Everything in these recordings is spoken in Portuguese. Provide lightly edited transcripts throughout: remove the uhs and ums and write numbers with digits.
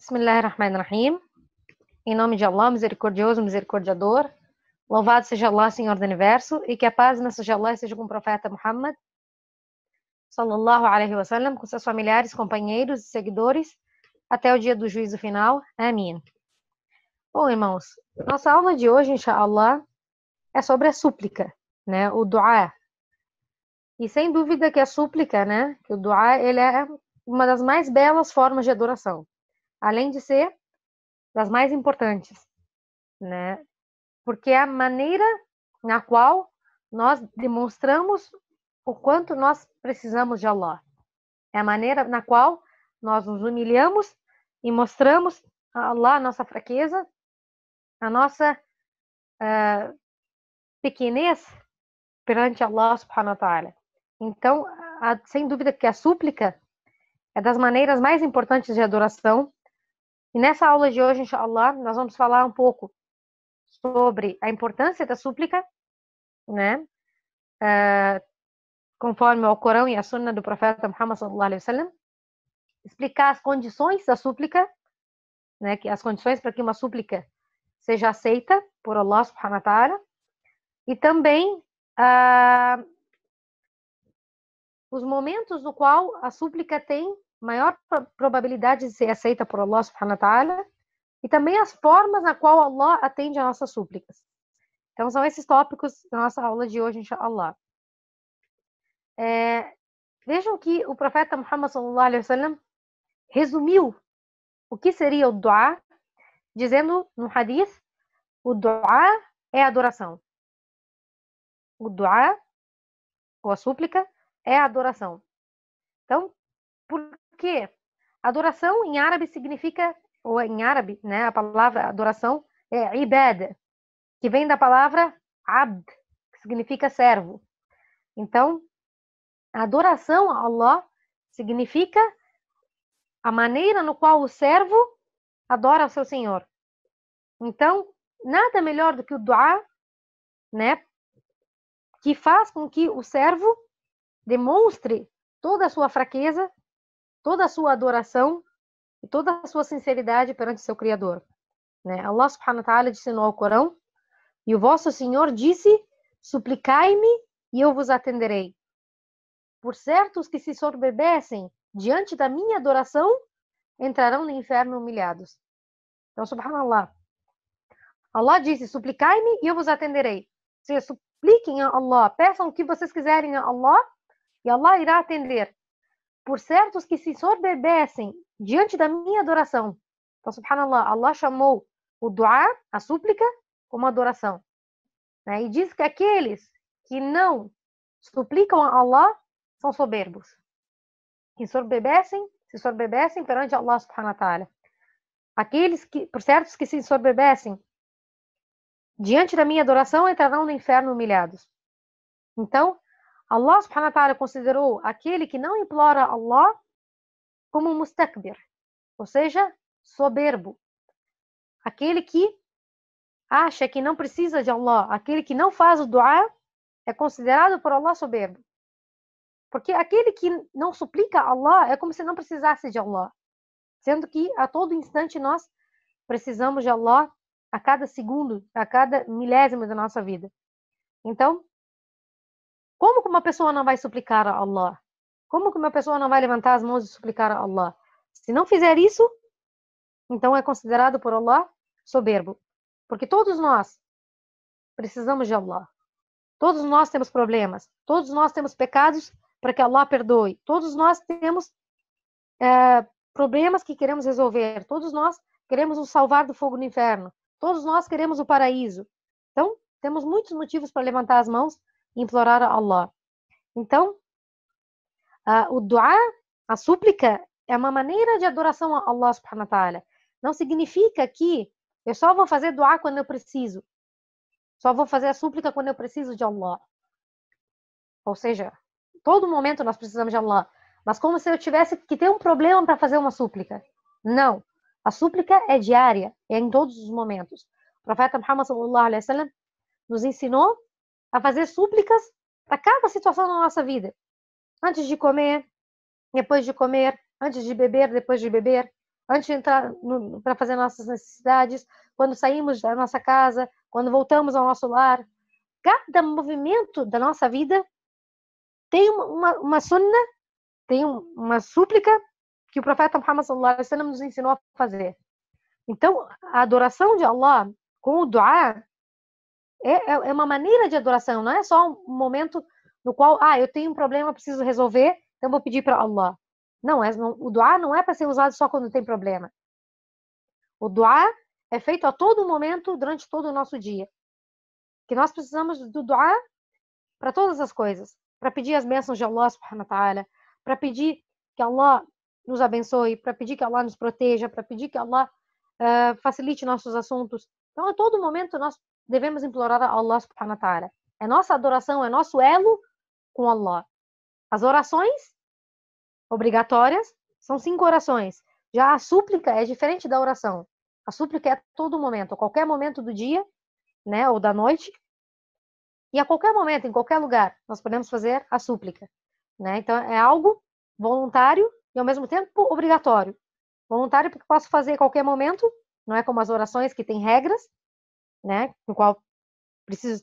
Bismillahirrahmanirrahim. Em nome de Allah, misericordioso, misericordiador. Louvado seja Allah, Senhor do Universo, e que a paz e a seja Allah seja com o profeta Muhammad, sallallahu alaihi wasallam, com seus familiares, companheiros e seguidores, até o dia do juízo final. Amém. Bom, irmãos, nossa aula de hoje, inshallah, é sobre a súplica, né? O du'a. E sem dúvida que a súplica, né? Que o du'a, ele é uma das mais belas formas de adoração. Além de ser das mais importantes, né? Porque é a maneira na qual nós demonstramos o quanto nós precisamos de Allah. É a maneira na qual nós nos humilhamos e mostramos a Allah a nossa fraqueza, a nossa pequenez perante Allah subhanahu wa ta'ala. Então, sem dúvida que a súplica é das maneiras mais importantes de adoração. E nessa aula de hoje, inshallah, nós vamos falar um pouco sobre a importância da súplica, né? Conforme o Corão e a Sunna do profeta Muhammad sallallahu alaihi wasallam, explicar as condições da súplica, né? Que as condições para que uma súplica seja aceita por Allah subhanahu wa ta'ala, e também os momentos no qual a súplica tem maior probabilidade de ser aceita por Allah subhanahu wa ta'ala, e também as formas na qual Allah atende a nossas súplicas. Então, são esses tópicos da nossa aula de hoje, inshallah. Vejam que o profeta Muhammad sallallahu alaihi wasallam resumiu o que seria o du'a, dizendo no hadith: o du'a é adoração. O du'a, ou a súplica, é adoração. Então, por quê? Adoração em árabe significa, ou em árabe, né, a palavra adoração é ibada, que vem da palavra abd, que significa servo. Então, a adoração a Allah significa a maneira no qual o servo adora o seu Senhor. Então, nada melhor do que o du'a, né, que faz com que o servo demonstre toda a sua fraqueza, toda a sua adoração e toda a sua sinceridade perante seu Criador, né? Allah subhanahu wa ta'ala disse no Alcorão: e o vosso Senhor disse: suplicai-me e eu vos atenderei. Por certo, os que se soberbecem diante da minha adoração entrarão no inferno humilhados. Então, subhanallah, Allah disse: suplicai-me e eu vos atenderei. Se supliquem a Allah, peçam o que vocês quiserem a Allah, e Allah irá atender. Por certo, os que se soberbecem diante da minha adoração. Então, subhanallah, Allah chamou o du'a, a súplica, como adoração, né? E diz que aqueles que não suplicam a Allah são soberbos. Que se soberbecem perante Allah subhanahu wa ta'ala. Aqueles que, por certo, que se soberbecem diante da minha adoração entrarão no inferno humilhados. Então, Allah subhanahu wa ta'ala considerou aquele que não implora a Allah como mustakbir, ou seja, soberbo. Aquele que acha que não precisa de Allah, aquele que não faz o du'a, é considerado por Allah soberbo. Porque aquele que não suplica a Allah é como se não precisasse de Allah, sendo que a todo instante nós precisamos de Allah, a cada segundo, a cada milésimo da nossa vida. Então, como que uma pessoa não vai suplicar a Allah? Como que uma pessoa não vai levantar as mãos e suplicar a Allah? Se não fizer isso, então é considerado por Allah soberbo. Porque todos nós precisamos de Allah. Todos nós temos problemas. Todos nós temos pecados para que Allah perdoe. Todos nós temos problemas que queremos resolver. Todos nós queremos nos salvar do fogo do inferno. Todos nós queremos o paraíso. Então, temos muitos motivos para levantar as mãos e implorar a Allah. Então, o du'a, a súplica, é uma maneira de adoração a Allah subhanahu wa ta'ala. Não significa que eu só vou fazer du'a quando eu preciso. Só vou fazer a súplica quando eu preciso de Allah. Ou seja, todo momento nós precisamos de Allah. Mas como se eu tivesse que ter um problema para fazer uma súplica. Não. A súplica é diária, é em todos os momentos. O profeta Muhammad sallallahu alaihi wasallam nos ensinou a fazer súplicas para cada situação da nossa vida. Antes de comer, depois de comer, antes de beber, depois de beber, antes de entrar para fazer nossas necessidades, quando saímos da nossa casa, quando voltamos ao nosso lar. Cada movimento da nossa vida tem uma sunna, tem uma súplica que o profeta Muhammad sallallahu alaihi wasallam nos ensinou a fazer. Então, a adoração de Allah com o dua é uma maneira de adoração, não é só um momento no qual, eu tenho um problema, preciso resolver, então vou pedir para Allah. Não, o dua não é para ser usado só quando tem problema. O dua é feito a todo momento, durante todo o nosso dia. Que nós precisamos do dua para todas as coisas. Para pedir as bênçãos de Allah subhanahu wa ta'ala, para pedir que Allah nos abençoe, para pedir que Allah nos proteja, para pedir que Allah facilite nossos assuntos. Então, a todo momento, nós devemos implorar a Allah subhanahu wa ta'ala. É nossa adoração, é nosso elo com Allah. As orações obrigatórias são 5 orações. Já a súplica é diferente da oração. A súplica é a todo momento, a qualquer momento do dia, né, ou da noite. E a qualquer momento, em qualquer lugar, nós podemos fazer a súplica, né? Então, é algo voluntário e, ao mesmo tempo, obrigatório. Voluntário porque posso fazer a qualquer momento, não é como as orações que têm regras, né? No qual preciso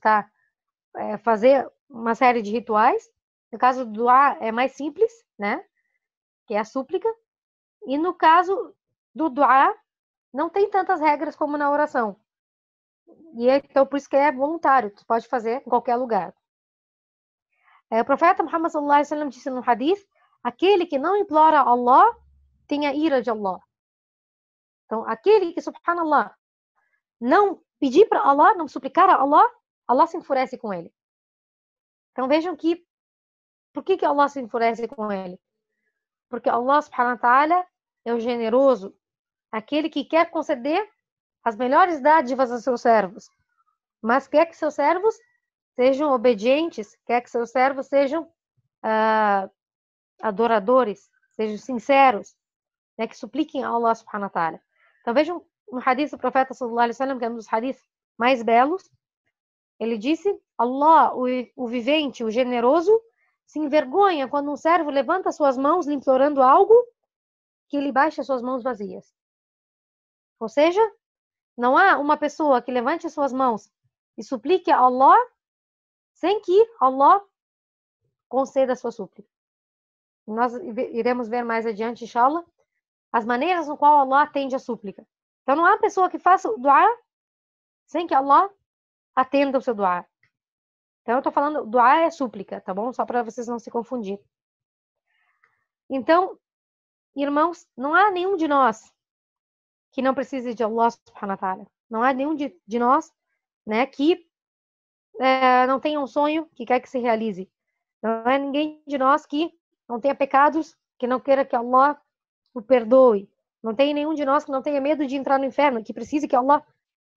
fazer uma série de rituais. No caso do dua é mais simples, né? Que é a súplica. E no caso do dua, não tem tantas regras como na oração. E então, por isso que é voluntário, tu pode fazer em qualquer lugar. O profeta Muhammad sallallahu alaihi wasallam disse no hadith, aquele que não implora a Allah, tem a ira de Allah. Então, aquele que, subhanallah, não pedir para Allah, não suplicar a Allah, Allah se enfurece com ele. Então, vejam que, por que Allah se enfurece com ele? Porque Allah, subhanahu wa ta'ala, é o generoso, aquele que quer conceder as melhores dádivas aos seus servos, mas quer que seus servos sejam obedientes, quer que seus servos sejam adoradores, sejam sinceros, né, que supliquem a Allah subhanahu wa ta'ala. Então vejam no hadith do profeta sallallahu alaihi wasallam, que é um dos hadiths mais belos, ele disse, Allah, o vivente, o generoso, se envergonha quando um servo levanta suas mãos lhe implorando algo que ele baixe suas mãos vazias. Ou seja, não há uma pessoa que levante suas mãos e suplique a Allah sem que Allah conceda a sua súplica. Nós iremos ver mais adiante, inshallah, as maneiras no qual Allah atende a súplica. Então não há pessoa que faça o dua sem que Allah atenda o seu dua. Então eu estou falando, dua é súplica, tá bom? Só para vocês não se confundirem. Então, irmãos, não há nenhum de nós que não precise de Allah subhanahu wa ta'ala. Não há nenhum de nós, né, que não tenha um sonho que quer que se realize. Não é ninguém de nós que não tenha pecados, que não queira que Allah o perdoe. Não tem nenhum de nós que não tenha medo de entrar no inferno, que precise que Allah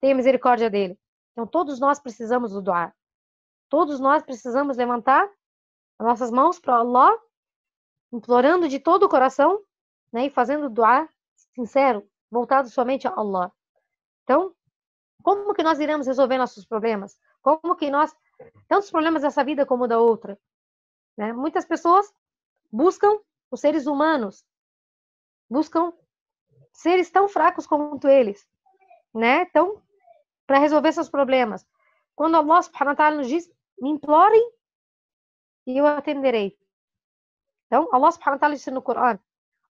tenha misericórdia dele. Então, todos nós precisamos do dua. Todos nós precisamos levantar as nossas mãos para Allah, implorando de todo o coração, né, e fazendo dua sincero, voltado somente a Allah. Então, como que nós iremos resolver nossos problemas? Como que nós, tantos problemas dessa vida como da outra, né? Muitas pessoas buscam os seres humanos, buscam seres tão fracos quanto eles, né? Então, para resolver seus problemas. Quando Allah subhanahu wa ta'ala nos diz, me implorem e eu atenderei. Então, Allah subhanahu wa ta'ala disse no Corão,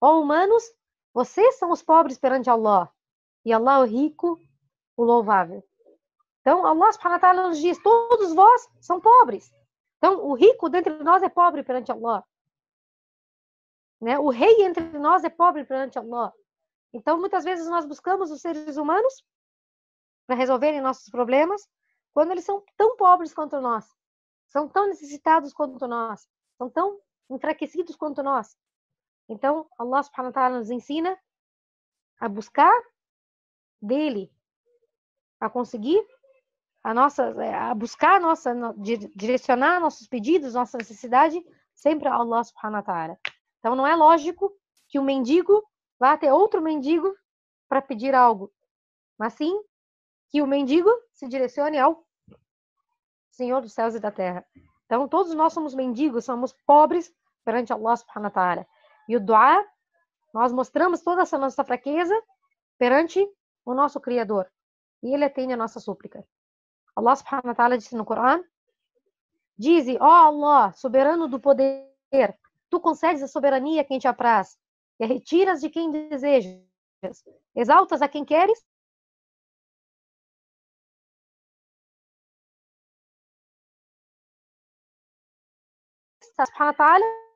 ó humanos, vocês são os pobres perante Allah, e Allah é o rico, o louvável. Então, Allah subhanahu wa ta'ala nos diz, todos vós são pobres. Então, o rico dentre nós é pobre perante Allah. Né? O rei entre nós é pobre perante Allah. Então, muitas vezes nós buscamos os seres humanos para resolverem nossos problemas, quando eles são tão pobres quanto nós, são tão necessitados quanto nós, são tão enfraquecidos quanto nós. Então, Allah subhanahu wa ta'ala nos ensina a buscar dele, a conseguir a buscar direcionar nossos pedidos, nossa necessidade, sempre a Allah subhanahu wa ta'ala. Então, não é lógico que um mendigo vá até outro mendigo para pedir algo, mas sim que o mendigo se direcione ao Senhor dos céus e da terra. Então, todos nós somos mendigos, somos pobres perante Allah subhanahu wa ta'ala. E o dua, Nós mostramos toda essa nossa fraqueza perante o nosso Criador. E Ele atende a nossa súplica. Allah subhanahu wa ta'ala disse no Corão: dize, ó Allah, soberano do poder, tu concedes a soberania a quem te apraz, e a retiras de quem desejas, exaltas a quem queres, subhanahu wa ta'ala,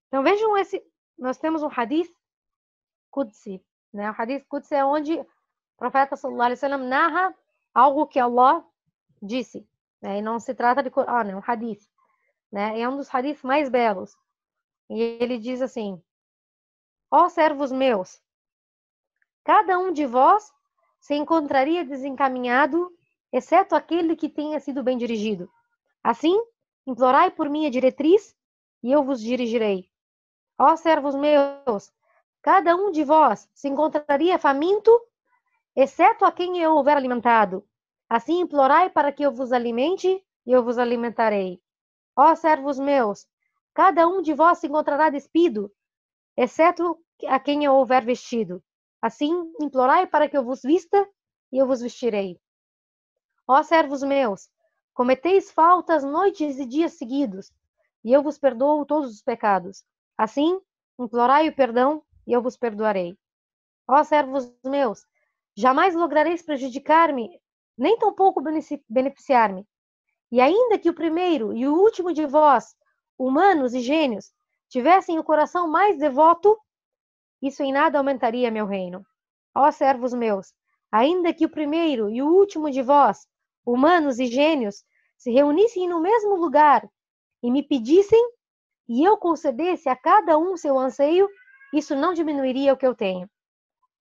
então vejam nós temos um hadith Qudsi, né? O hadith Qudsi é onde o profeta sallallahu alaihi wasallam narra algo que Allah disse, né? E não se trata de Corão, é um hadith, né? É um dos hadiths mais belos. E ele diz assim: ó servos meus, cada um de vós se encontraria desencaminhado, exceto aquele que tenha sido bem dirigido. Assim, implorai por minha diretriz, e eu vos dirigirei. Ó servos meus, cada um de vós se encontraria faminto, exceto a quem eu houver alimentado. Assim, implorai para que eu vos alimente, e eu vos alimentarei. Ó servos meus, cada um de vós se encontrará despido, exceto a quem eu houver vestido. Assim, implorai para que eu vos vista, e eu vos vestirei. Ó servos meus, cometeis faltas noites e dias seguidos, e eu vos perdoo todos os pecados. Assim, implorai o perdão, e eu vos perdoarei. Ó servos meus, jamais lograreis prejudicar-me, nem tampouco beneficiar-me. E ainda que o primeiro e o último de vós, humanos e gênios, tivessem o coração mais devoto, isso em nada aumentaria meu reino. Ó servos meus, ainda que o primeiro e o último de vós, humanos e gênios, se reunissem no mesmo lugar e me pedissem, e eu concedesse a cada um seu anseio, isso não diminuiria o que eu tenho.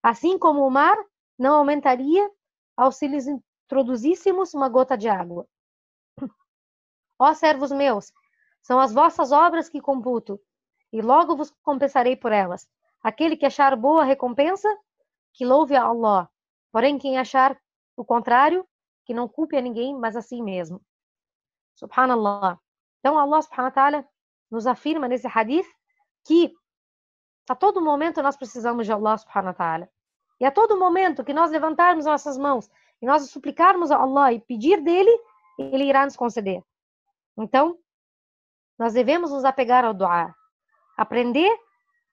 Assim como o mar não aumentaria ao se lhes introduzíssemos uma gota de água. Ó servos meus, são as vossas obras que computo, e logo vos compensarei por elas. Aquele que achar boa recompensa, que louve a Allah. Porém, quem achar o contrário, que não culpe a ninguém, mas a si mesmo. Subhanallah. Então, Allah subhanahu wa ta'ala nos afirma nesse hadith que a todo momento nós precisamos de Allah subhanahu wa ta'ala. E a todo momento que nós levantarmos nossas mãos e nós suplicarmos a Allah e pedir dele, ele irá nos conceder. Então, nós devemos nos apegar ao dua. Aprender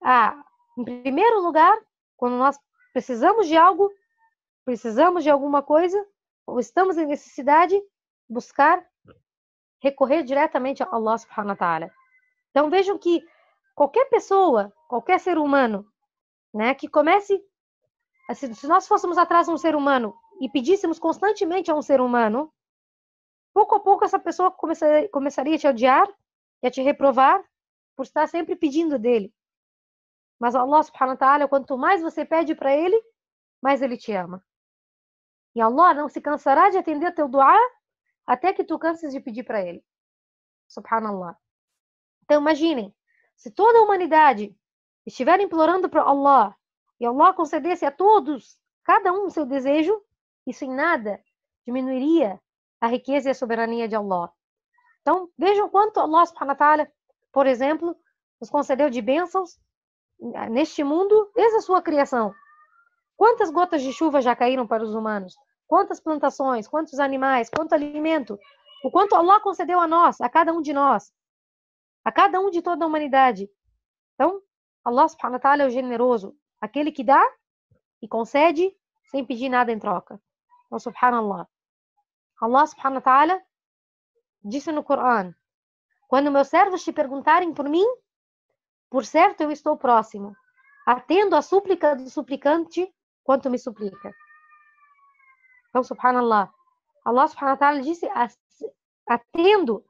a, em primeiro lugar, quando nós precisamos de algo, precisamos de alguma coisa, ou estamos em necessidade, buscar recorrer diretamente a Allah subhanahu wa ta'ala. Então vejam que qualquer pessoa, qualquer ser humano, né, que comece, assim, se nós fôssemos atrás de um ser humano e pedíssemos constantemente a um ser humano, pouco a pouco essa pessoa começaria a te odiar e a te reprovar por estar sempre pedindo dele. Mas Allah subhanahu wa ta'ala, quanto mais você pede para ele, mais ele te ama. E Allah não se cansará de atender teu dua até que tu canses de pedir para ele. Subhanallah. Então imaginem, se toda a humanidade estiver implorando para Allah e Allah concedesse a todos, cada um seu desejo, isso em nada diminuiria a riqueza e a soberania de Allah. Então vejam quanto Allah subhanahu wa ta'ala, por exemplo, nos concedeu de bênçãos neste mundo desde a sua criação. Quantas gotas de chuva já caíram para os humanos? Quantas plantações, quantos animais, quanto alimento? O quanto Allah concedeu a nós, a cada um de nós, a cada um de toda a humanidade. Então, Allah subhanahu wa ta'ala é o generoso, aquele que dá e concede sem pedir nada em troca. Então, subhanallah. Allah subhanahu wa ta'ala disse no Corão: quando meus servos te perguntarem por mim, por certo eu estou próximo, atendo a súplica do suplicante quanto me suplica. Então, subhanallah, Allah subhanahu wa ta'ala disse: atendo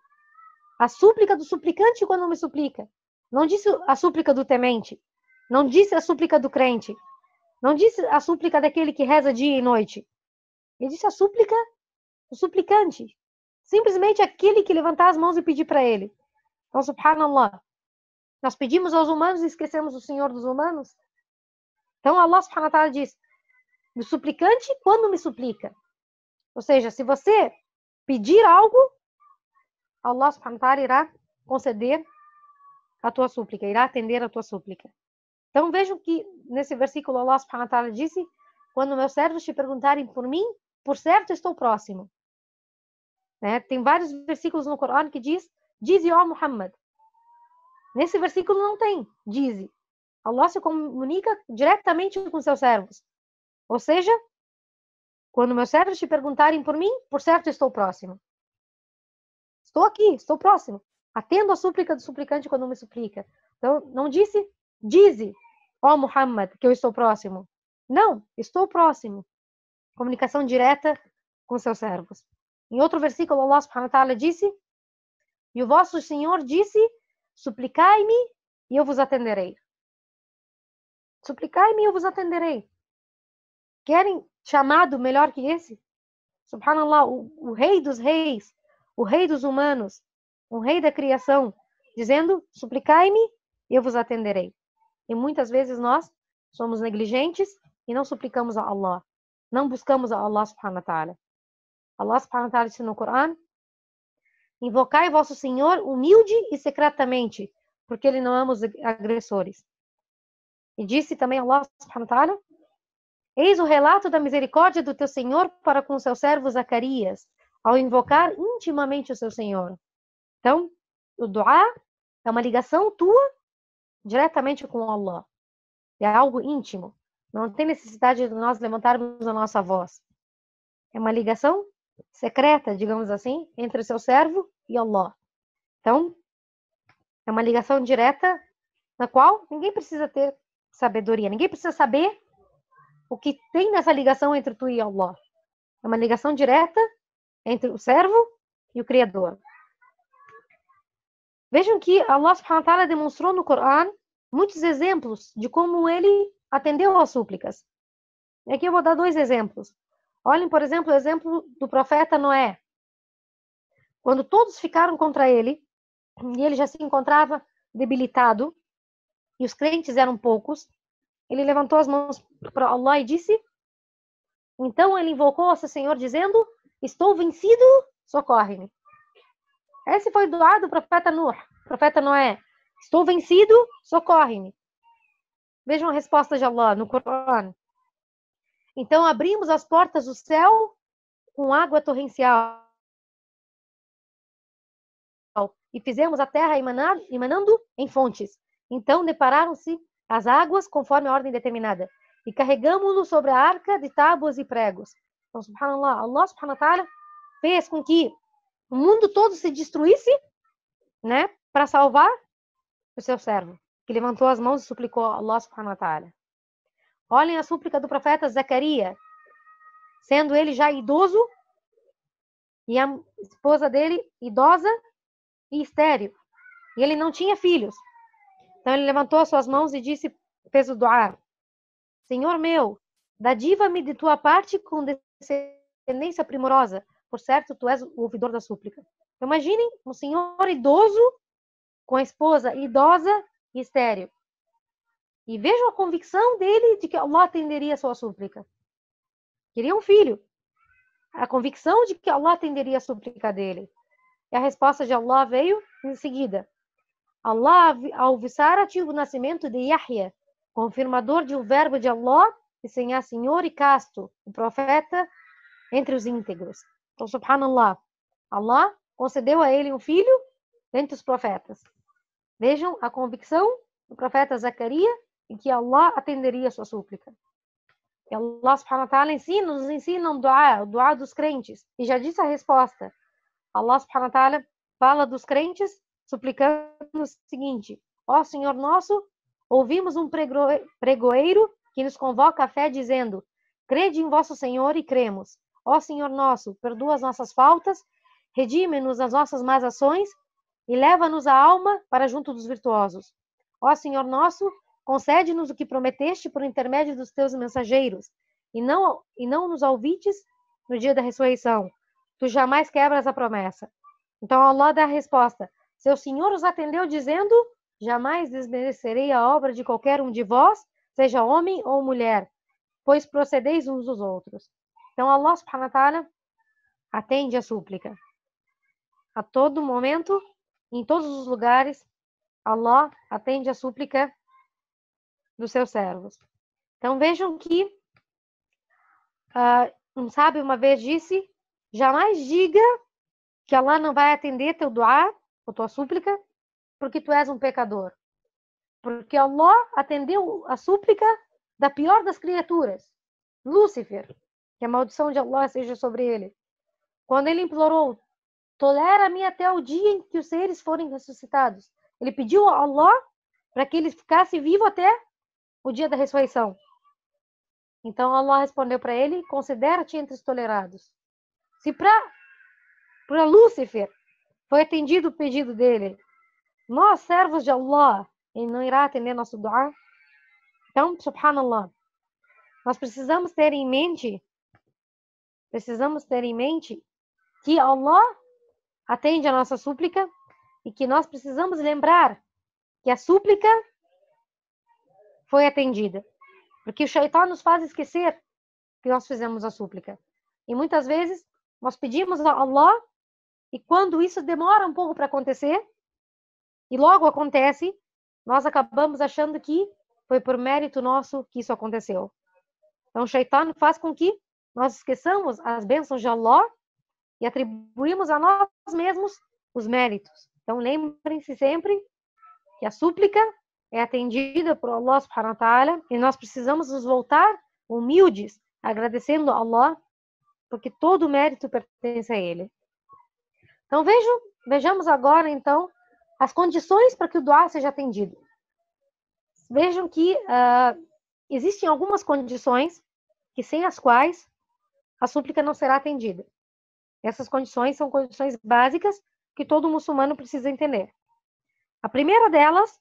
a súplica do suplicante quando me suplica. Não disse a súplica do temente, não disse a súplica do crente, não disse a súplica daquele que reza dia e noite. Ele disse a súplica do suplicante, simplesmente aquele que levantar as mãos e pedir para ele. Então, subhanallah, nós pedimos aos humanos e esquecemos o Senhor dos humanos? Então Allah subhanahu wa ta'ala diz: do suplicante quando me suplica. Ou seja, se você pedir algo, Allah subhanahu wa ta'ala irá conceder a tua súplica, irá atender a tua súplica. Então vejam que nesse versículo Allah subhanahu wa ta'ala disse: quando meus servos te perguntarem por mim, por certo estou próximo. Né? Tem vários versículos no Corão que diz ó Muhammad. Nesse versículo não tem diz. Allah se comunica diretamente com seus servos. Ou seja, quando meus servos te perguntarem por mim, por certo estou próximo. Estou aqui, estou próximo. Atendo a súplica do suplicante quando me suplica. Então, não diz, ó Muhammad, que eu estou próximo. Não, estou próximo. Comunicação direta com seus servos. Em outro versículo, Allah subhanahu wa ta'ala disse: e o vosso Senhor disse: suplicai-me e eu vos atenderei. Suplicai-me e eu vos atenderei. Querem chamado melhor que esse? Subhanallah, o rei dos reis, o rei dos humanos, o rei da criação, dizendo: suplicai-me e eu vos atenderei. E muitas vezes nós somos negligentes e não suplicamos a Allah. Não buscamos a Allah subhanahu wa ta'ala. Allah subhanahu wa ta'ala disse no Corão: invocai vosso Senhor humilde e secretamente, porque Ele não ama os agressores. E disse também Allah subhanahu wa ta'ala: eis o relato da misericórdia do teu Senhor para com seu servo Zacarias, ao invocar intimamente o seu Senhor. Então, o duá é uma ligação tua diretamente com Allah. É algo íntimo. Não tem necessidade de nós levantarmos a nossa voz. É uma ligação secreta, digamos assim, entre o seu servo e Allah. Então, é uma ligação direta na qual ninguém precisa ter sabedoria. Ninguém precisa saber o que tem nessa ligação entre tu e Allah. É uma ligação direta entre o servo e o Criador. Vejam que Allah subhanahu wa ta'ala demonstrou no Corão muitos exemplos de como ele atendeu às súplicas. E aqui eu vou dar 2 exemplos. Olhem, por exemplo, o exemplo do profeta Noé. Quando todos ficaram contra ele, e ele já se encontrava debilitado, e os crentes eram poucos, ele levantou as mãos para Allah e disse, então ele invocou ao seu Senhor dizendo: estou vencido, socorre-me. Esse foi o duá do profeta Noé. Estou vencido, socorre-me. Vejam a resposta de Allah no Corão. Então abrimos as portas do céu com água torrencial e fizemos a terra emanando em fontes. Então depararam-se as águas conforme a ordem determinada e carregamos-no sobre a arca de tábuas e pregos. Então, subhanallah, Allah subhanahu wa ta'ala fez com que o mundo todo se destruísse, né, para salvar o seu servo, que levantou as mãos e suplicou a Allah subhanahu wa ta'ala. Olhem a súplica do profeta Zacarias, sendo ele já idoso e a esposa dele idosa e estéril. E ele não tinha filhos. Então ele levantou as suas mãos e fez o duá: Senhor meu, dadiva-me de tua parte com descendência primorosa. Por certo, tu és o ouvidor da súplica. Imaginem um senhor idoso com a esposa idosa e estéril. E vejam a convicção dele de que Allah atenderia a sua súplica. Queria um filho. A convicção de que Allah atenderia a súplica dele. E a resposta de Allah veio em seguida. Allah alviçara-te o nascimento de Yahya, confirmador de um verbo de Allah, e senhor senhor e casto, o profeta entre os íntegros. Então, subhanallah, Allah concedeu a ele um filho dentre os profetas. Vejam a convicção do profeta Zacarias em que Allah atenderia a sua súplica. E Allah subhanahu wa ta'ala nos ensina o duá dos crentes. E já disse a resposta. Allah subhanahu wa ta'ala fala dos crentes suplicando o seguinte: ó Senhor nosso, ouvimos um pregoeiro que nos convoca à fé dizendo: crede em vosso Senhor e cremos. Ó Senhor nosso, perdoa as nossas faltas, redime-nos as nossas más ações e leva-nos a alma para junto dos virtuosos. Ó Senhor nosso, concede-nos o que prometeste por intermédio dos teus mensageiros, e não nos ouvides no dia da ressurreição. Tu jamais quebras a promessa. Então Allah dá a resposta: seu Senhor os atendeu dizendo: jamais desmerecerei a obra de qualquer um de vós, seja homem ou mulher. pois procedeis uns dos outros. Então, Allah subhanahu wa ta'ala atende a súplica. A todo momento, em todos os lugares, Allah atende a súplica dos seus servos. Então, vejam que um sábio uma vez disse: jamais diga que Allah não vai atender teu duá, ou tua súplica, porque tu és um pecador. Porque Allah atendeu a súplica da pior das criaturas, Lúcifer, que a maldição de Allah seja sobre ele. Quando ele implorou: tolera-me até o dia em que os seres forem ressuscitados. Ele pediu a Allah para que ele ficasse vivo até o dia da ressurreição. Então Allah respondeu para ele: considera-te entre os tolerados. Se para Lúcifer foi atendido o pedido dele, nós, servos de Allah, ele não irá atender nosso duá? Então, subhanallah, nós precisamos ter em mente que Allah atende a nossa súplica e que nós precisamos lembrar que a súplica foi atendida. Porque o Shaitan nos faz esquecer que nós fizemos a súplica. E muitas vezes nós pedimos a Allah e quando isso demora um pouco para acontecer, e logo acontece, nós acabamos achando que foi por mérito nosso que isso aconteceu. Então o Shaitan faz com que nós esqueçamos as bênçãos de Allah e atribuímos a nós mesmos os méritos. Então lembrem-se sempre que a súplica é atendida por Allah subhanahu wa ta'ala e nós precisamos nos voltar humildes, agradecendo a Allah, porque todo o mérito pertence a Ele. Então vejamos agora então as condições para que o duá seja atendido. Vejam que existem algumas condições que sem as quais a súplica não será atendida. Essas condições são condições básicas que todo muçulmano precisa entender. A primeira delas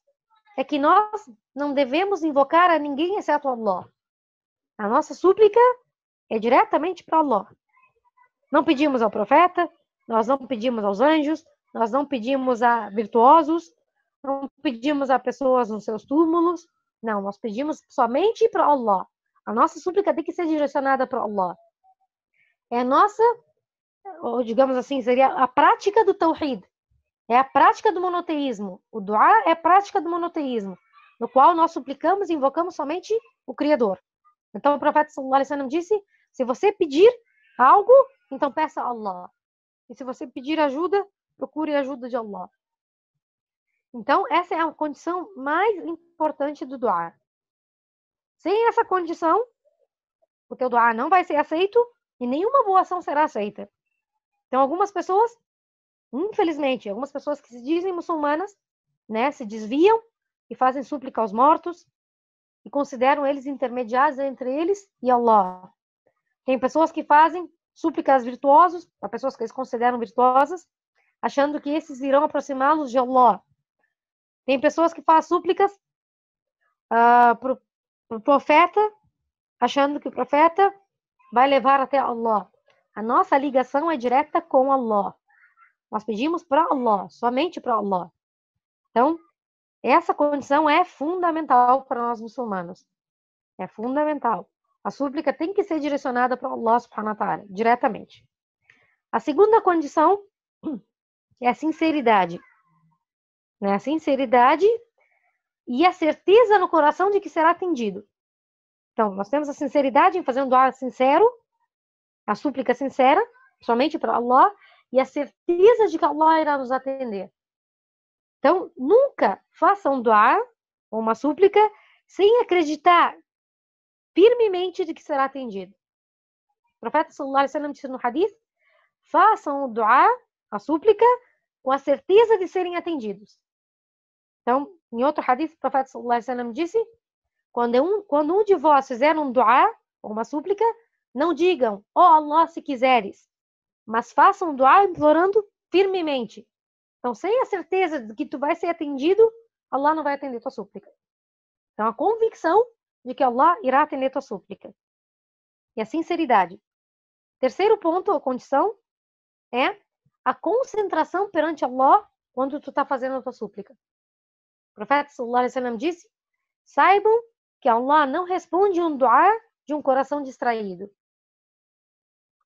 é que nós não devemos invocar a ninguém exceto Allah. A nossa súplica é diretamente para Allah. Não pedimos ao profeta, nós não pedimos aos anjos, nós não pedimos a virtuosos, não pedimos a pessoas nos seus túmulos. Não, nós pedimos somente para Allah. A nossa súplica tem que ser direcionada para Allah. É a nossa, ou digamos assim, seria a prática do Tawhid. É a prática do monoteísmo. O duá é a prática do monoteísmo, no qual nós suplicamos e invocamos somente o Criador. Então o profeta sallallahu alaihi wasallam disse: se você pedir algo, então peça a Allah. E se você pedir ajuda, procure a ajuda de Allah. Então essa é a condição mais importante do duá. Sem essa condição, o teu duá não vai ser aceito e nenhuma boa ação será aceita. Então algumas pessoas, infelizmente, algumas pessoas que se dizem muçulmanas, né, se desviam e fazem súplica aos mortos e consideram eles intermediários entre eles e Allah. Tem pessoas que fazem súplicas aos virtuosos, a pessoas que eles consideram virtuosas, achando que esses irão aproximá-los de Allah. Tem pessoas que fazem súplicas para o profeta, achando que o profeta vai levar até Allah. A nossa ligação é direta com Allah. Nós pedimos para Allah, somente para Allah. Então, essa condição é fundamental para nós muçulmanos. É fundamental. A súplica tem que ser direcionada para Allah subhanahu wa ta'ala, diretamente. A segunda condição é a sinceridade. Né? A sinceridade e a certeza no coração de que será atendido. Então, nós temos a sinceridade em fazer um duá sincero, a súplica sincera, somente para Allah, e a certeza de que Allah irá nos atender. Então, nunca faça um duá ou uma súplica sem acreditar firmemente de que será atendido. O profeta sallallahu alaihi wasallam disse no hadith: façam o duá, a súplica, com a certeza de serem atendidos. Então, em outro hadith, o profeta sallallahu alaihi wasallam disse: quando um de vós fizer um duá ou uma súplica, não digam, ó Allah, se quiseres, mas façam um duá implorando firmemente. Então, sem a certeza de que tu vai ser atendido, Allah não vai atender tua súplica. Então, a convicção de que Allah irá atender tua súplica. E a sinceridade. Terceiro ponto, ou condição, é a concentração perante Allah quando tu está fazendo a tua súplica. O profeta sallallahu alaihi wasallam disse: saibam que Allah não responde um duá de um coração distraído.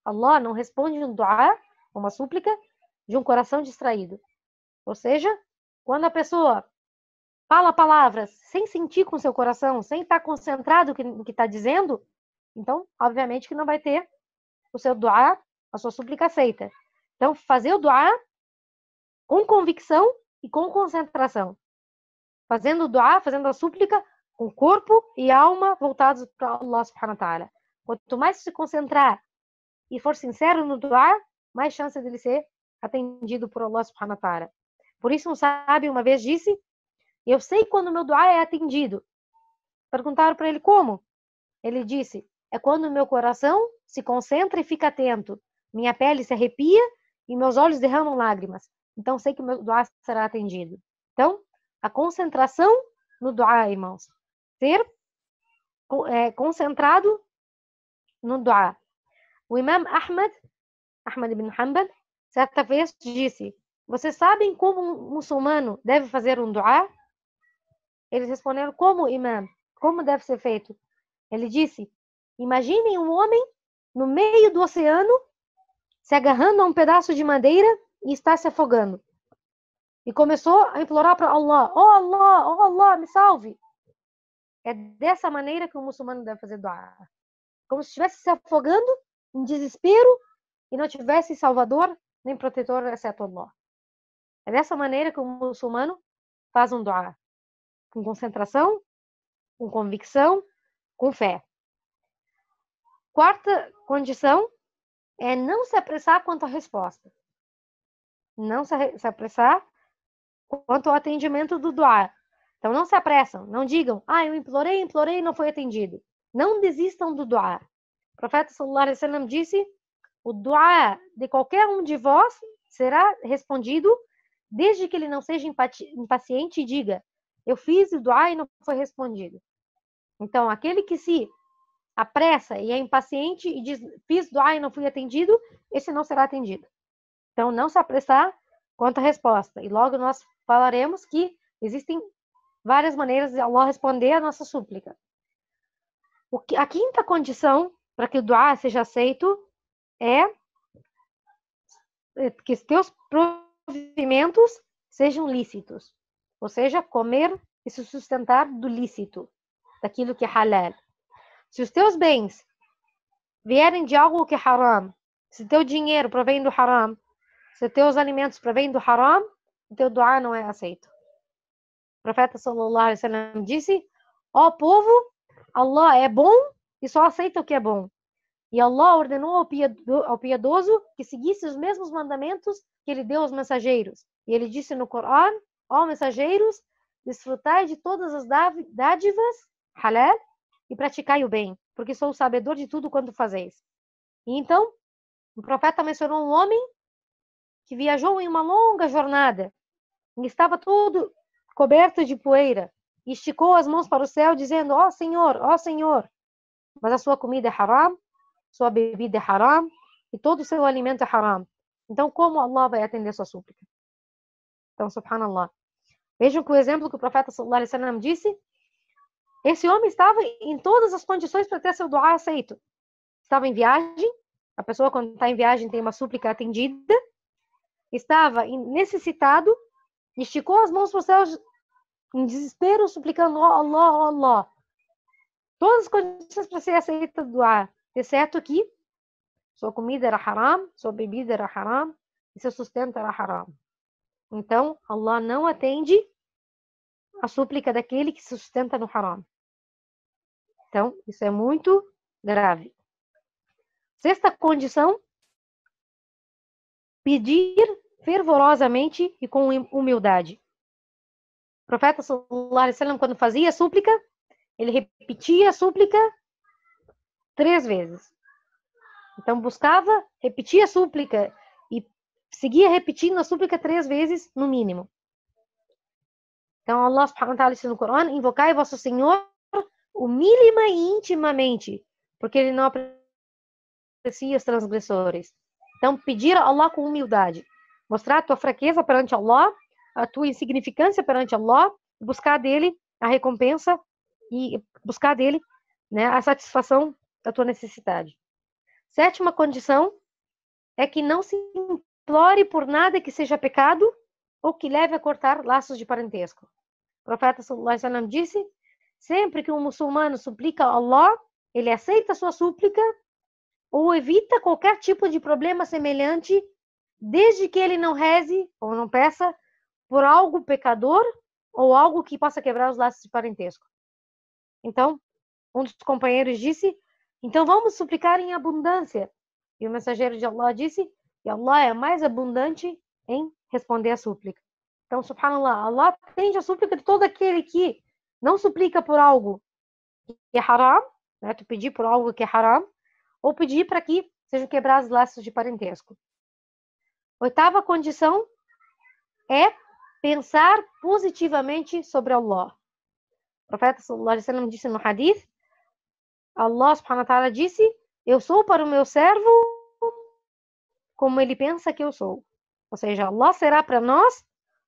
Allah não responde um dua, uma súplica, de um coração distraído. Ou seja, quando a pessoa fala palavras sem sentir com seu coração, sem estar concentrado no que está dizendo, então, obviamente que não vai ter o seu dua, a sua súplica aceita. Então, fazer o dua com convicção e com concentração. Fazendo o dua, fazendo a súplica com corpo e alma voltados para Allah subhanahu wa ta'ala. Quanto mais se concentrar e for sincero no dua, mais chance dele ser atendido por Allah subhanahu wa ta'ala. Por isso um sábio uma vez disse: eu sei quando o meu dua é atendido. Perguntaram para ele como? Ele disse: é quando o meu coração se concentra e fica atento, minha pele se arrepia e meus olhos derramam lágrimas. Então sei que o meu dua será atendido. Então, a concentração no dua, irmãos. Ser concentrado no dua. O Imam Ahmad ibn Hanbal, certa vez disse: vocês sabem como um muçulmano deve fazer um dua? Eles responderam: como, Imam? Como deve ser feito? Ele disse: imaginem um homem no meio do oceano se agarrando a um pedaço de madeira e está se afogando. E começou a implorar para Allah: oh Allah, oh Allah, me salve. É dessa maneira que o muçulmano deve fazer dua. Como se estivesse se afogando em desespero e não tivesse salvador nem protetor exceto Allah. É dessa maneira que o muçulmano faz um dua. Com concentração, com convicção, com fé. Quarta condição é não se apressar quanto à resposta. Não se apressar quanto ao atendimento do dua. Então não se apressam, não digam: eu implorei e não foi atendido. Não desistam do dua. O profeta sallallahu alaihi wasallam disse: o dua de qualquer um de vós será respondido desde que ele não seja impaciente e diga: eu fiz o dua e não foi respondido. Então, aquele que se apressa e é impaciente e diz: fiz dua e não fui atendido, esse não será atendido. Então, não se apressar quanto à resposta. E logo nós falaremos que existem várias maneiras de Allah responder a nossa súplica. A quinta condição para que o dua seja aceito é que os teus provimentos sejam lícitos. Ou seja, comer e se sustentar do lícito, daquilo que é halal. Se os teus bens vierem de algo que é haram, se teu dinheiro provém do haram, se teus alimentos provêm do haram, o teu dua não é aceito. O profeta sallallahu alaihi wasallam disse: ó povo, Allah é bom e só aceita o que é bom. E Allah ordenou ao piedoso que seguisse os mesmos mandamentos que ele deu aos mensageiros. E ele disse no Corão: ó mensageiros, desfrutai de todas as dádivas halal e praticai o bem, porque sou o sabedor de tudo quanto fazeis. E então, o profeta mencionou um homem que viajou em uma longa jornada e estava todo coberto de poeira e esticou as mãos para o céu dizendo: ó Senhor, mas a sua comida é haram, sua bebida é haram e todo o seu alimento é haram. Então, como Allah vai atender sua súplica? Então, subhanallah. Vejam que o exemplo que o profeta sallallahu alaihi wasallam disse: esse homem estava em todas as condições para ter seu dua aceito. Estava em viagem, a pessoa quando está em viagem tem uma súplica atendida, estava necessitado, esticou as mãos para o céu em desespero, suplicando: ó Allah, ó Allah. Todas as condições para ser aceita o dua, exceto que sua comida era haram, sua bebida era haram e seu sustento era haram. Então, Allah não atende a súplica daquele que se sustenta no haram. Então, isso é muito grave. Sexta condição: pedir fervorosamente e com humildade. O profeta sallallahu alaihi wasallam, quando fazia a súplica, ele repetia a súplica 3 vezes. Então, buscava, repetia a súplica e seguia repetindo a súplica 3 vezes, no mínimo. Então, Allah subhanahu wa ta'ala disse no Corão: invocai vosso Senhor humilima e intimamente, porque ele não aprecia os transgressores. Então, pedir a Allah com humildade, mostrar a tua fraqueza perante Allah, a tua insignificância perante Allah, buscar dele a recompensa e buscar dele, né, a satisfação a tua necessidade. Sétima condição é que não se implore por nada que seja pecado ou que leve a cortar laços de parentesco. O profeta sallallahu alaihi wasallam disse: sempre que um muçulmano suplica a Allah, ele aceita a sua súplica ou evita qualquer tipo de problema semelhante, desde que ele não reze ou não peça por algo pecador ou algo que possa quebrar os laços de parentesco. Então, um dos companheiros disse: então vamos suplicar em abundância. E o mensageiro de Allah disse: e Allah é mais abundante em responder a súplica. Então, subhanallah, Allah atende a súplica de todo aquele que não suplica por algo que é haram, né? Tu pedir por algo que é haram, ou pedir para que sejam quebrados os laços de parentesco. Oitava condição é pensar positivamente sobre Allah. O profeta sallallahu alaihi wasallam disse no hadith, Allah subhanahu wa ta'ala disse: eu sou para o meu servo como ele pensa que eu sou. Ou seja, Allah será para nós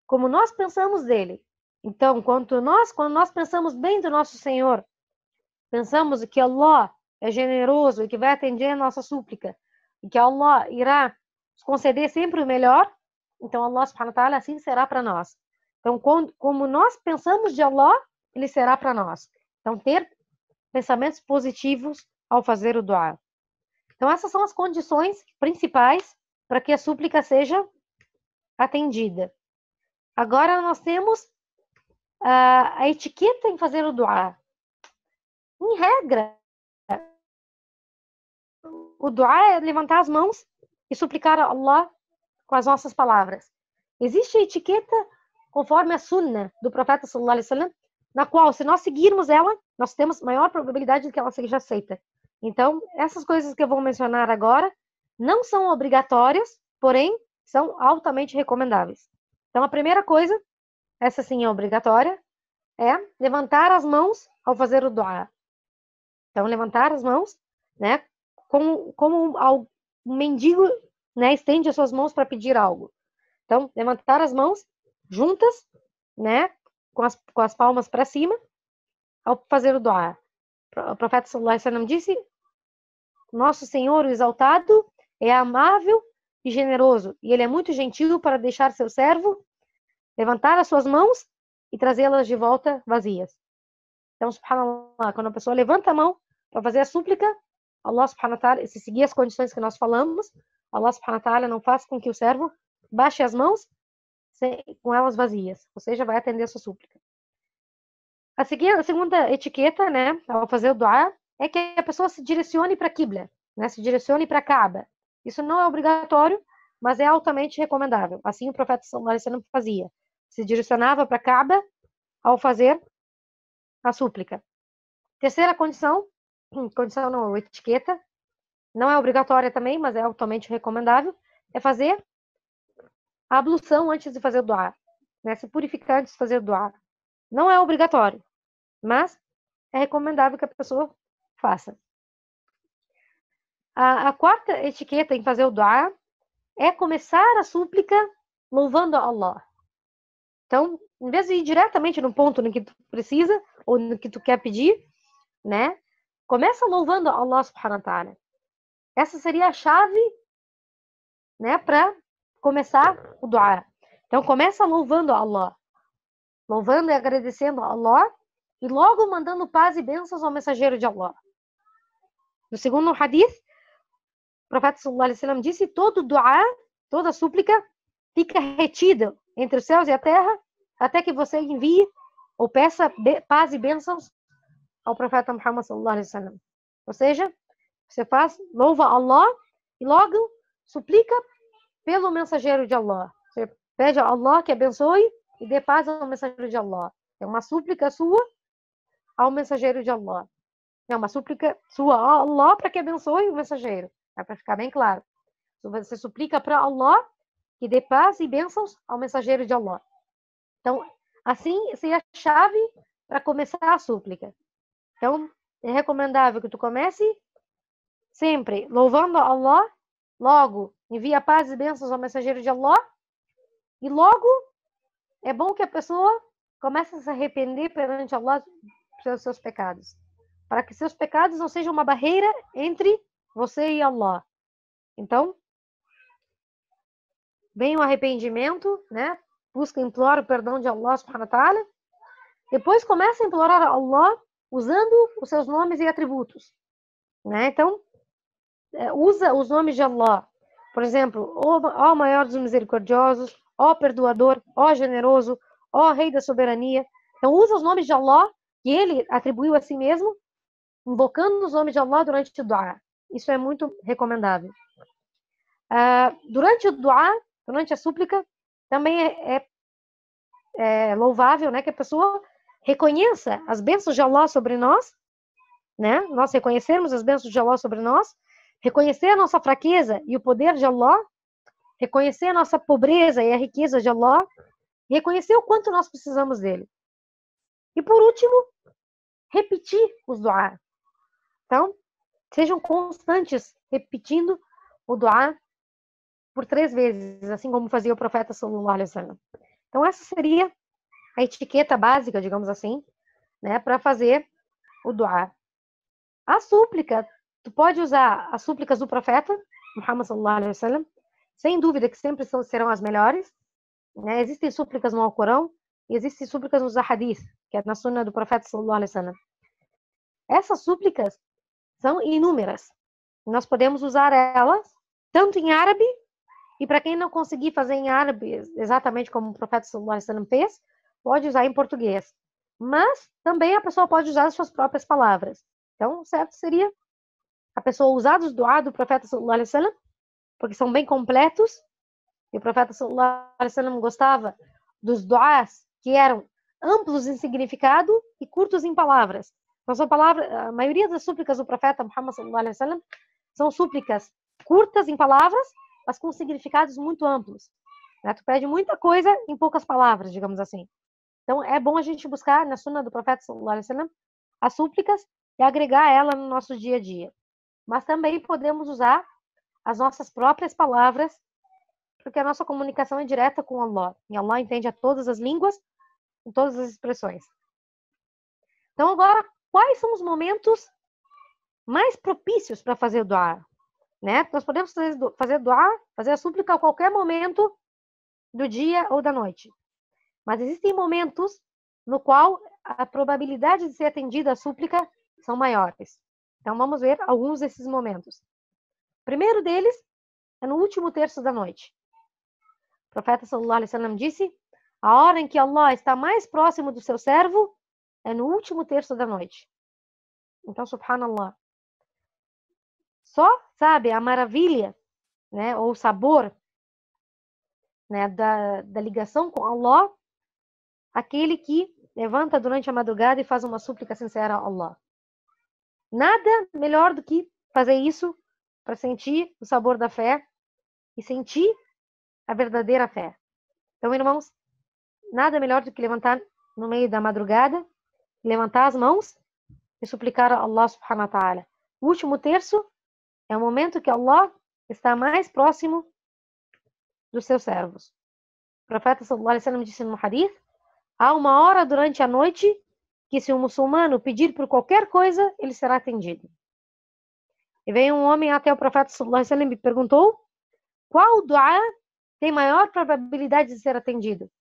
como nós pensamos dele. Então, quando nós pensamos bem do nosso Senhor, pensamos que Allah é generoso e que vai atender a nossa súplica, e que Allah irá nos conceder sempre o melhor, então Allah subhanahu wa ta'ala assim será para nós. Então, como nós pensamos de Allah, ele será para nós. Então, ter pensamentos positivos ao fazer o dua. Então, essas são as condições principais para que a súplica seja atendida. Agora, nós temos a etiqueta em fazer o dua. Em regra, o dua é levantar as mãos e suplicar a Allah com as nossas palavras. Existe a etiqueta conforme a sunna do profeta sallallahu alaihi wasallam, na qual, se nós seguirmos ela, nós temos maior probabilidade de que ela seja aceita. Então, essas coisas que eu vou mencionar agora não são obrigatórias, porém, são altamente recomendáveis. Então, a primeira coisa, essa sim é obrigatória, é levantar as mãos ao fazer o dua. Então, levantar as mãos, né, como um mendigo, né, estende as suas mãos para pedir algo. Então, levantar as mãos juntas, né, com as palmas para cima, ao fazer o dua. O profeta sallallahu alaihi wasallam disse: nosso Senhor, o exaltado, é amável e generoso, e ele é muito gentil para deixar seu servo levantar as suas mãos e trazê-las de volta vazias. Então, subhanallah, quando a pessoa levanta a mão para fazer a súplica, Allah subhanahu wa ta'ala, se seguir as condições que nós falamos, Allah subhanahu wa ta'ala não faz com que o servo baixe as mãos com elas vazias, ou seja, vai atender a sua súplica. A segunda etiqueta, né, ao fazer o dua, é que a pessoa se direcione para a Qibla, né, se direcione para a Kaaba. Isso não é obrigatório, mas é altamente recomendável. Assim o profeta sallallahu alaihi wasallam fazia. Se direcionava para a Kaaba ao fazer a súplica. Terceira condição não, etiqueta, não é obrigatória também, mas é altamente recomendável, é fazer a ablução antes de fazer o dua, né, se purificar antes de fazer o dua. Não é obrigatório, mas é recomendável que a pessoa faça. A quarta etiqueta em fazer o dua é começar a súplica louvando a Allah. Então, em vez de ir diretamente no ponto no que tu precisa ou no que tu quer pedir, né, começa louvando a Allah subhanahu wa ta'ala. Essa seria a chave, né, para começar o dua. Então, começa louvando a Allah. Louvando e agradecendo a Allah e logo mandando paz e bênçãos ao mensageiro de Allah. No segundo hadith, o profeta sallallahu alaihi wasallam disse: todo dua, toda súplica fica retida entre os céus e a terra até que você envie ou peça paz e bênçãos ao profeta Muhammad sallallahu alaihi wasallam. Ou seja, você louva Allah e logo suplica pelo mensageiro de Allah. Você pede a Allah que abençoe e dê paz ao mensageiro de Allah. É uma súplica sua ao mensageiro de Allah. É uma súplica sua a Allah para que abençoe o mensageiro. É para ficar bem claro. Você suplica para Allah que dê paz e bênçãos ao mensageiro de Allah. Então, assim seria a chave para começar a súplica. Então, é recomendável que tu comece sempre louvando a Allah, logo envia paz e bênçãos ao mensageiro de Allah, e logo é bom que a pessoa comece a se arrepender perante Allah pelos seus pecados. para que seus pecados não sejam uma barreira entre você e Allah. Então, vem o arrependimento, né? Busca, implora o perdão de Allah subhanahu wa ta'ala. Depois começa a implorar a Allah usando os seus nomes e atributos, né? Então, usa os nomes de Allah. Por exemplo, ó maior dos misericordiosos, ó perdoador, ó generoso, ó rei da soberania. Então, usa os nomes de Allah que ele atribuiu a si mesmo, invocando os nomes de Allah durante o dua. Isso é muito recomendável. Durante o dua, durante a súplica, também é louvável, né, que a pessoa reconheça as bênçãos de Allah sobre nós, né? Nós reconhecermos as bênçãos de Allah sobre nós, reconhecer a nossa fraqueza e o poder de Allah, reconhecer a nossa pobreza e a riqueza de Allah, reconhecer o quanto nós precisamos dele. E por último, repetir os dua. Então, sejam constantes repetindo o dua por 3 vezes, assim como fazia o profeta sallallahu alaihi wasallam. Então, essa seria a etiqueta básica, digamos assim, né, para fazer o dua. A súplica, tu pode usar as súplicas do profeta Muhammad sallallahu alaihi wasallam, sem dúvida que sempre serão as melhores, né? Existem súplicas no Alcorão e existem súplicas nos ahadith, que é na sunna do profeta sallallahu alaihi wasallam. Essas súplicas são inúmeras. Nós podemos usar elas tanto em árabe, e para quem não conseguir fazer em árabe exatamente como o profeta sallallahu alaihi wasallam fez, pode usar em português. Mas também a pessoa pode usar as suas próprias palavras. Então, o certo seria a pessoa usar os duá do profeta sallallahu alaihi wasallam, porque são bem completos, e o profeta sallallahu alaihi wasallam gostava dos duás que eram amplos em significado e curtos em palavras. Então, a maioria das súplicas do profeta Muhammad sallallahu alaihi wasallam são súplicas curtas em palavras, mas com significados muito amplos. Né? Tu pede muita coisa em poucas palavras, digamos assim. Então, é bom a gente buscar na sunna do profeta sallallahu alaihi wasallam as súplicas e agregar ela no nosso dia a dia. Mas também podemos usar as nossas próprias palavras, porque a nossa comunicação é direta com Allah. E Allah entende a todas as línguas, em todas as expressões. Então, agora, quais são os momentos mais propícios para fazer o dua? Né? Nós podemos fazer dua, fazer a súplica a qualquer momento do dia ou da noite. Mas existem momentos no qual a probabilidade de ser atendida a súplica são maiores. Então, vamos ver alguns desses momentos. O primeiro deles é no último terço da noite. O profeta sallallahu alaihi wasallam disse: a hora em que Allah está mais próximo do seu servo é no último terço da noite. Então, subhanallah. Só sabe a maravilha, né, ou o sabor, né, da ligação com Allah, aquele que levanta durante a madrugada e faz uma súplica sincera a Allah. Nada melhor do que fazer isso para sentir o sabor da fé e sentir a verdadeira fé. Então, irmãos, nada melhor do que levantar no meio da madrugada, levantar as mãos e suplicar a Allah subhanahu wa ta'ala. O último terço é o momento que Allah está mais próximo dos seus servos. O profeta sallallahu alaihi wasallam disse no hadith: há uma hora durante a noite que se um muçulmano pedir por qualquer coisa, ele será atendido. E veio um homem até o profeta sallallahu alaihi wasallam e perguntou: qual dua tem maior probabilidade de ser atendido?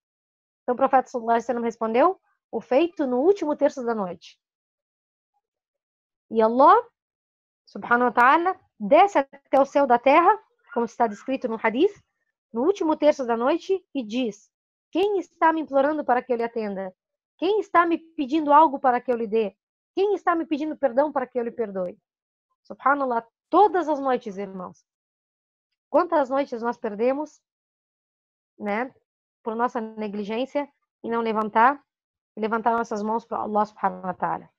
Então o profeta sallallahu alaihi wasallam respondeu: o feito no último terço da noite. E Allah subhanahu wa ta'ala desce até o céu da terra, como está descrito no hadith, no último terço da noite e diz: quem está me implorando para que eu lhe atenda? Quem está me pedindo algo para que eu lhe dê? Quem está me pedindo perdão para que eu lhe perdoe? Subhanallah, todas as noites, irmãos. Quantas noites nós perdemos, né, por nossa negligência e não levantar nossas mãos para Allah subhanahu wa ta'ala.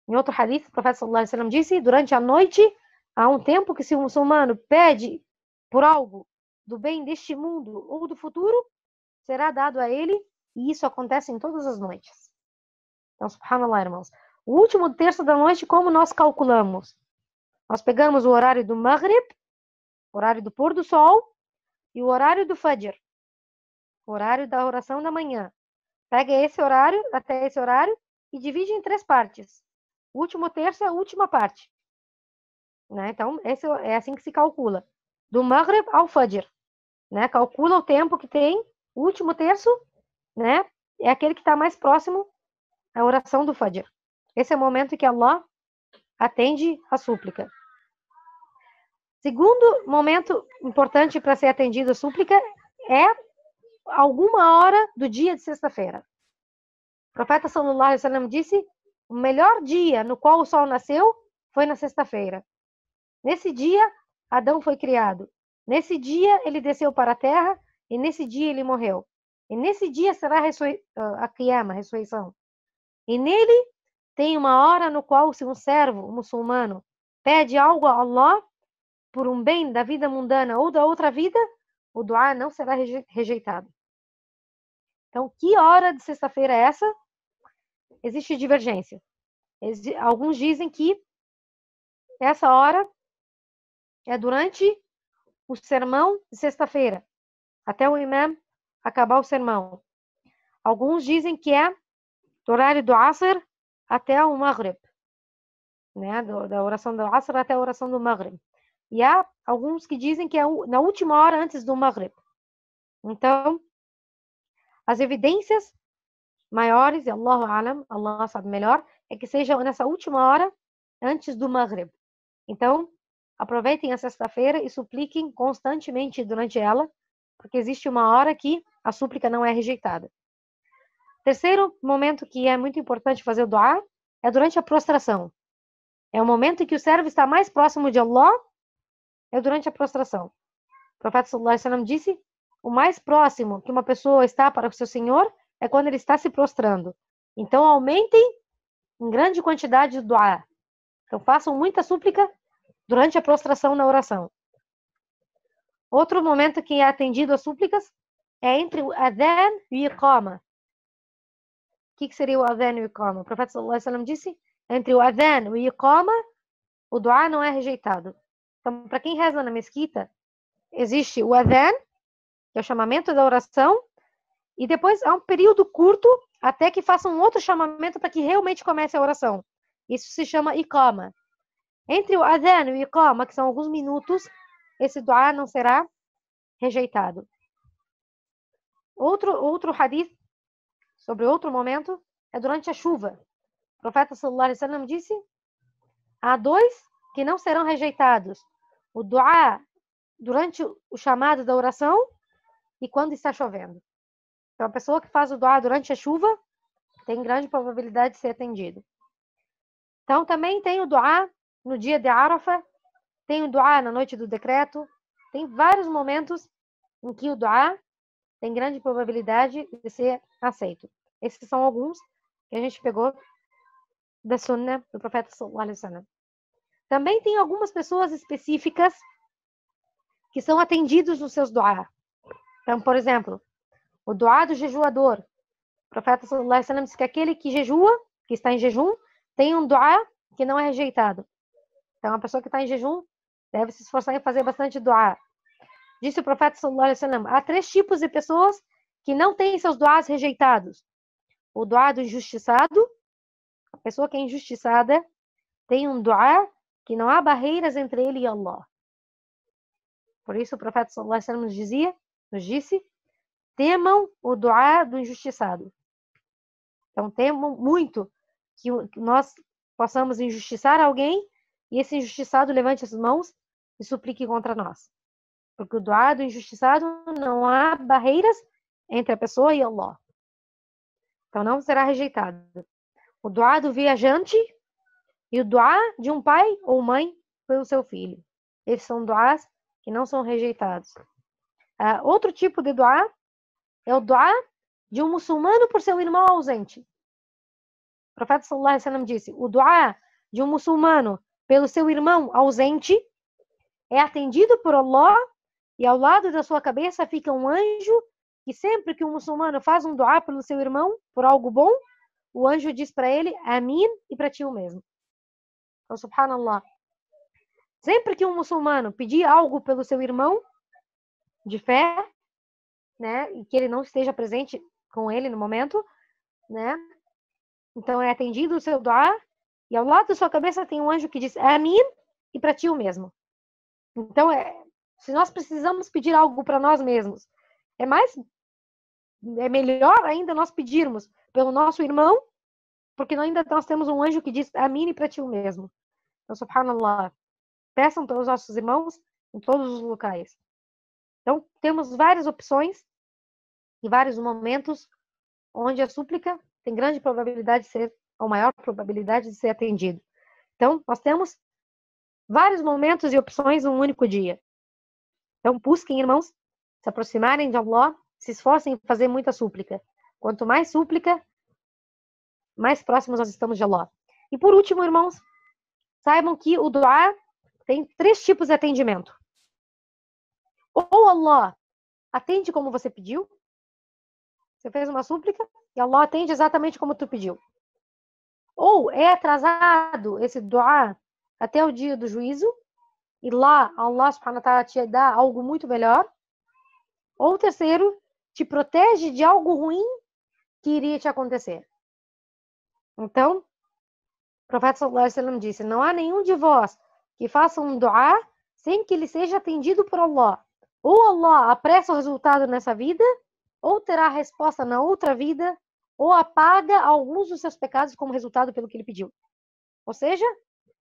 Em outro hadith, o profeta sallallahu alaihi wasallam disse: durante a noite, há um tempo que se um muçulmano pede por algo do bem deste mundo ou do futuro, será dado a ele, e isso acontece em todas as noites. Então, subhanallah, irmãos. O último terço da noite, como nós calculamos? Nós pegamos o horário do Maghrib, o horário do pôr do sol, e o horário do Fajr, o horário da oração da manhã. Pega esse horário, até esse horário, e divide em 3 partes. O último terço é a última parte, né? Então, esse é assim que se calcula. Do Maghrib ao Fajr, né? Calcula o tempo que tem. O último terço, né? É aquele que está mais próximo à oração do Fajr. Esse é o momento em que Allah atende a súplica. Segundo momento importante para ser atendido a súplica é alguma hora do dia de sexta-feira. O profeta sallallahu alaihi wasallam disse: o melhor dia no qual o sol nasceu foi na sexta-feira. Nesse dia, Adão foi criado. Nesse dia, ele desceu para a terra e nesse dia ele morreu. E nesse dia será a Qiyama, a ressurreição. E nele tem uma hora no qual, se um servo, um muçulmano, pede algo a Allah por um bem da vida mundana ou da outra vida, o duá não será rejeitado. Então, que hora de sexta-feira é essa? Existe divergência. Alguns dizem que essa hora é durante o sermão de sexta-feira, até o imam acabar o sermão. Alguns dizem que é do horário do Asr até o Maghrib, né? Da oração do Asr até a oração do Maghrib. E há alguns que dizem que é na última hora antes do Maghrib. Então, as evidências maiores, e Allahu Alam, Allah sabe melhor, é que seja nessa última hora antes do Maghrib. Então, aproveitem a sexta-feira e supliquem constantemente durante ela, porque existe uma hora que a súplica não é rejeitada. Terceiro momento que é muito importante fazer o duá é durante a prostração. É o momento em que o servo está mais próximo de Allah, é durante a prostração. O profeta sallallahu alaihi wasallam disse: o mais próximo que uma pessoa está para o seu Senhor é quando ele está se prostrando. Então, aumentem em grande quantidade do duá. Então, façam muita súplica durante a prostração na oração. Outro momento que é atendido às súplicas é entre o adhan e o iqama. O que seria o adhan e o iqama? O profeta sallallahu alaihi wasallam disse: entre o adhan e o iqama, o duá não é rejeitado. Então, para quem reza na mesquita, existe o adhan, que é o chamamento da oração, e depois há um período curto até que faça um outro chamamento para que realmente comece a oração. Isso se chama iqama. Entre o adhan e o iqama, que são alguns minutos, esse duá não será rejeitado. Outro hadith sobre outro momento é durante a chuva. O profeta sallallahu alaihi wasallam disse: há dois que não serão rejeitados: o duá durante o chamado da oração e quando está chovendo. Então, a pessoa que faz o duá durante a chuva tem grande probabilidade de ser atendido. Então, também tem o duá no dia de Arafah, tem o duá na noite do decreto, tem vários momentos em que o duá tem grande probabilidade de ser aceito. Esses são alguns que a gente pegou da Sunnah do profeta sallallahu alaihi wasallam. Também tem algumas pessoas específicas que são atendidos nos seus duá. Então, por exemplo, o duá do jejuador. O profeta sallallahu alaihi wasallam diz que aquele que jejua, que está em jejum, tem um duá que não é rejeitado. Então, a pessoa que está em jejum deve se esforçar em fazer bastante duá. Disse o profeta sallallahu alaihi wasallam: há 3 tipos de pessoas que não têm seus duás rejeitados. O duá do injustiçado, a pessoa que é injustiçada tem um duá que não há barreiras entre ele e Allah. Por isso o profeta sallallahu alaihi wasallam nos disse: temam o duá do injustiçado. Então, temam muito que nós possamos injustiçar alguém e esse injustiçado levante as mãos e suplique contra nós. Porque o duá do injustiçado não há barreiras entre a pessoa e Allah. Então, não será rejeitado. O duá do viajante e o duá de um pai ou mãe pelo seu filho. Esses são duás que não são rejeitados. Outro tipo de duá é o duá de um muçulmano por seu irmão ausente. O profeta sallallahu alaihi wasallam disse: o duá de um muçulmano pelo seu irmão ausente é atendido por Allah e ao lado da sua cabeça fica um anjo que sempre que um muçulmano faz um duá pelo seu irmão por algo bom, o anjo diz para ele: Amin, e para ti o mesmo. Então, subhanallah. Sempre que um muçulmano pedir algo pelo seu irmão de fé, né, e que ele não esteja presente com ele no momento, né, então é atendido o seu duá E ao lado da sua cabeça tem um anjo que diz Amin, e para ti o mesmo. Então, se nós precisamos pedir algo para nós mesmos, é melhor ainda nós pedirmos pelo nosso irmão, porque nós temos um anjo que diz Amin, e para ti o mesmo. Então, subhanallah, peçam pelos nossos irmãos em todos os locais. Então, temos várias opções e vários momentos onde a súplica tem grande probabilidade de ser, ou maior probabilidade de ser atendido. Então, nós temos vários momentos e opções num único dia. Então, busquem, irmãos, se aproximarem de Allah, se esforcem em fazer muita súplica. Quanto mais súplica, mais próximos nós estamos de Allah. E por último, irmãos, saibam que o duá tem 3 tipos de atendimento. Ou Allah atende como você pediu, você fez uma súplica e Allah atende exatamente como tu pediu. Ou é atrasado esse duá até o dia do juízo, e lá Allah subhanahu wa ta'ala te dá algo muito melhor. Ou terceiro, te protege de algo ruim que iria te acontecer. Então, o profeta sallallahu alaihi wasallam disse: não há nenhum de vós que faça um duá sem que ele seja atendido por Allah. Ou Allah apressa o resultado nessa vida, ou terá a resposta na outra vida, ou apaga alguns dos seus pecados como resultado pelo que ele pediu. Ou seja,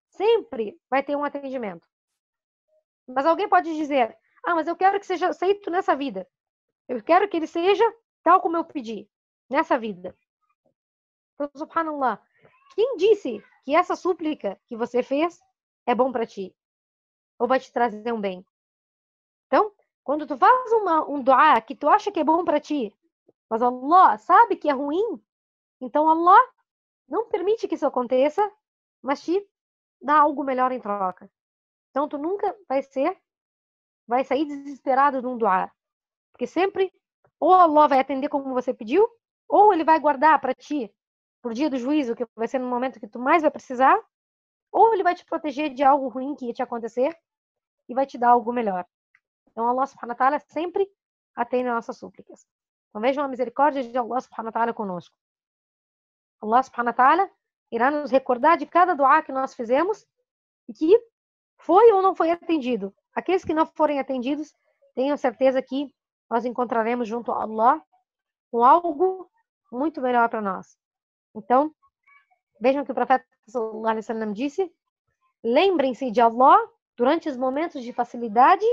sempre vai ter um atendimento. Mas alguém pode dizer: mas eu quero que seja aceito nessa vida. Eu quero que ele seja tal como eu pedi, nessa vida. Então, subhanallah, quem disse que essa súplica que você fez é bom para ti? Ou vai te trazer um bem? Então, quando tu faz um duá que tu acha que é bom para ti, mas Allah sabe que é ruim, então Allah não permite que isso aconteça, mas te dá algo melhor em troca. Então, tu nunca vai sair desesperado de um duá. Porque sempre, ou Allah vai atender como você pediu, ou ele vai guardar para ti, pro dia do juízo, que vai ser no momento que tu mais vai precisar, ou ele vai te proteger de algo ruim que ia te acontecer e vai te dar algo melhor. Então, Allah subhanahu wa ta'ala sempre atende às nossas súplicas. Então, vejam a misericórdia de Allah subhanahu wa ta'ala conosco. Allah subhanahu wa ta'ala irá nos recordar de cada duá que nós fizemos e que foi ou não foi atendido. Aqueles que não forem atendidos, tenham certeza que nós encontraremos junto a Allah com algo muito melhor para nós. Então, vejam que o profeta sallallahu alaihi wasallam disse: lembrem-se de Allah durante os momentos de facilidade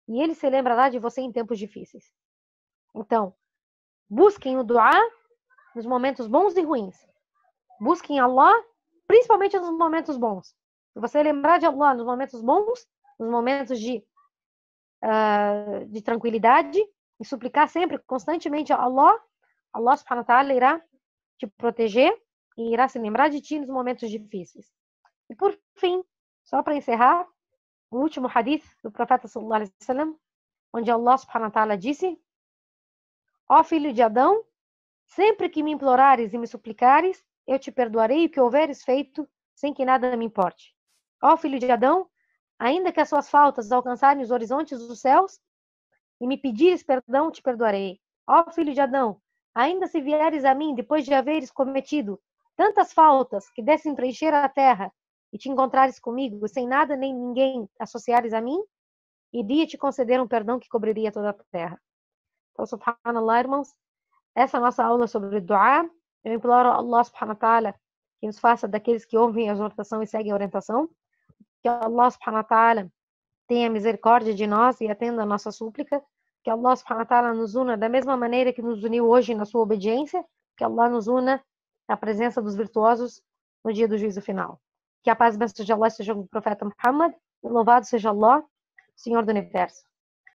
e ele se lembrará de você em tempos difíceis. Então, busquem o duá nos momentos bons e ruins. Busquem Allah, principalmente nos momentos bons. Se você lembrar de Allah nos momentos bons, nos momentos de tranquilidade, e suplicar sempre, constantemente a Allah, Allah subhanahu wa ta'ala irá te proteger e irá se lembrar de ti nos momentos difíceis. E por fim, só para encerrar, o último hadith do profeta sallallahu alaihi wasallam, onde Allah subhanahu wa ta'ala disse: ó filho de Adão, sempre que me implorares e me suplicares, eu te perdoarei o que houveres feito, sem que nada me importe. Ó filho de Adão, ainda que as suas faltas alcançarem os horizontes dos céus, e me pedires perdão, te perdoarei. Ó filho de Adão, ainda se vieres a mim depois de haveres cometido tantas faltas que dessem preencher a terra, e te encontrares comigo, sem nada nem ninguém associares a mim, iria te conceder um perdão que cobriria toda a terra. Então, subhanallah, irmãos, essa é a nossa aula sobre duá. Eu imploro a Allah subhanahu wa ta'ala que nos faça daqueles que ouvem a exortação e seguem a orientação. Que Allah subhanahu wa ta'ala tenha misericórdia de nós e atenda a nossa súplica. Que Allah subhanahu wa ta'ala nos una da mesma maneira que nos uniu hoje na sua obediência. Que Allah nos una na presença dos virtuosos no dia do juízo final. Que a paz e bênção de Allah seja com o profeta Muhammad. E louvado seja Allah, Senhor do Universo.